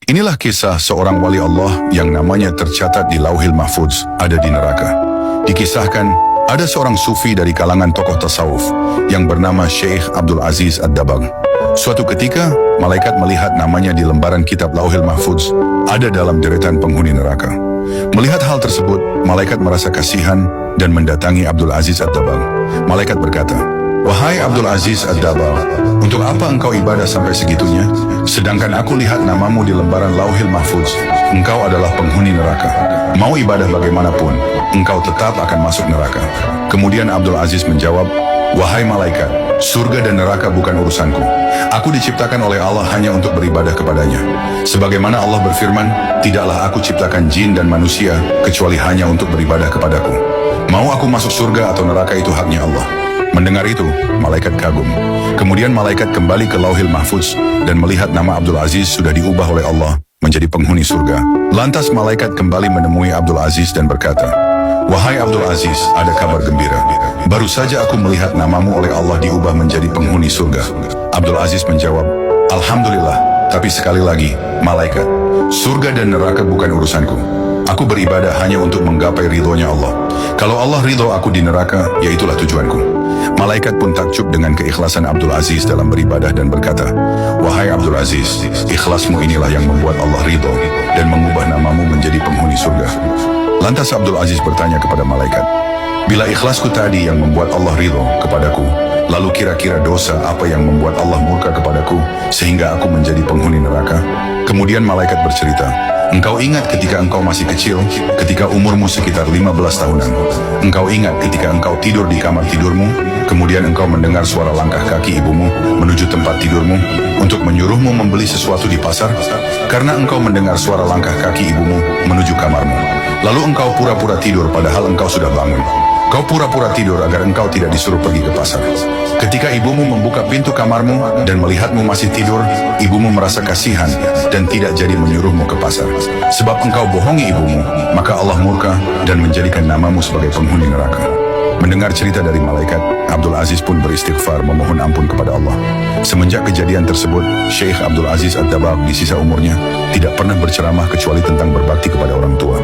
Inilah kisah seorang wali Allah yang namanya tercatat di Lauhil Mahfuz, ada di neraka. Dikisahkan, ada seorang sufi dari kalangan tokoh tasawuf yang bernama Syekh Abdul Aziz Ad-Dabagh. Suatu ketika, malaikat melihat namanya di lembaran kitab Lauhil Mahfuz, ada dalam deretan penghuni neraka. Melihat hal tersebut, malaikat merasa kasihan dan mendatangi Abdul Aziz Ad-Dabagh. Malaikat berkata, "Wahai Abdul Aziz Ad-Dabagh, untuk apa engkau ibadah sampai segitunya? Sedangkan aku lihat namamu di lembaran Lauhil Mahfuz, engkau adalah penghuni neraka. Mau ibadah bagaimanapun, engkau tetap akan masuk neraka." Kemudian Abdul Aziz menjawab, "Wahai malaikat, surga dan neraka bukan urusanku. Aku diciptakan oleh Allah hanya untuk beribadah kepadanya. Sebagaimana Allah berfirman, tidaklah aku ciptakan jin dan manusia kecuali hanya untuk beribadah kepadaku. Mau aku masuk surga atau neraka itu haknya Allah." Mendengar itu, malaikat kagum. Kemudian malaikat kembali ke Lauhil Mahfuz dan melihat nama Abdul Aziz sudah diubah oleh Allah menjadi penghuni surga. Lantas malaikat kembali menemui Abdul Aziz dan berkata, "Wahai Abdul Aziz, ada kabar gembira. Baru saja aku melihat namamu oleh Allah diubah menjadi penghuni surga." Abdul Aziz menjawab, "Alhamdulillah, tapi sekali lagi, malaikat, surga dan neraka bukan urusanku. Aku beribadah hanya untuk menggapai ridhonya Allah. Kalau Allah ridho aku di neraka, ya itulah tujuanku." Malaikat pun takjub dengan keikhlasan Abdul Aziz dalam beribadah dan berkata, "Wahai Abdul Aziz, ikhlasmu inilah yang membuat Allah ridho dan mengubah namamu menjadi penghuni surga." Lantas Abdul Aziz bertanya kepada malaikat, "Bila ikhlasku tadi yang membuat Allah ridho kepadaku, lalu kira-kira dosa apa yang membuat Allah murka kepadaku sehingga aku menjadi penghuni neraka?" Kemudian malaikat bercerita, "Engkau ingat ketika engkau masih kecil, ketika umurmu sekitar 15 tahunan. Engkau ingat ketika engkau tidur di kamar tidurmu, kemudian engkau mendengar suara langkah kaki ibumu menuju tempat tidurmu untuk menyuruhmu membeli sesuatu di pasar? Karena engkau mendengar suara langkah kaki ibumu menuju kamarmu. Lalu engkau pura-pura tidur padahal engkau sudah bangun. Kau pura-pura tidur agar engkau tidak disuruh pergi ke pasar. Ketika ibumu membuka pintu kamarmu dan melihatmu masih tidur, ibumu merasa kasihan dan tidak jadi menyuruhmu ke pasar. Sebab engkau bohongi ibumu, maka Allah murka dan menjadikan namamu sebagai penghuni neraka." Mendengar cerita dari malaikat, Abdul Aziz pun beristighfar memohon ampun kepada Allah. Semenjak kejadian tersebut, Syekh Abdul Aziz Ad-Dabagh di sisa umurnya tidak pernah berceramah kecuali tentang berbakti kepada orang tua.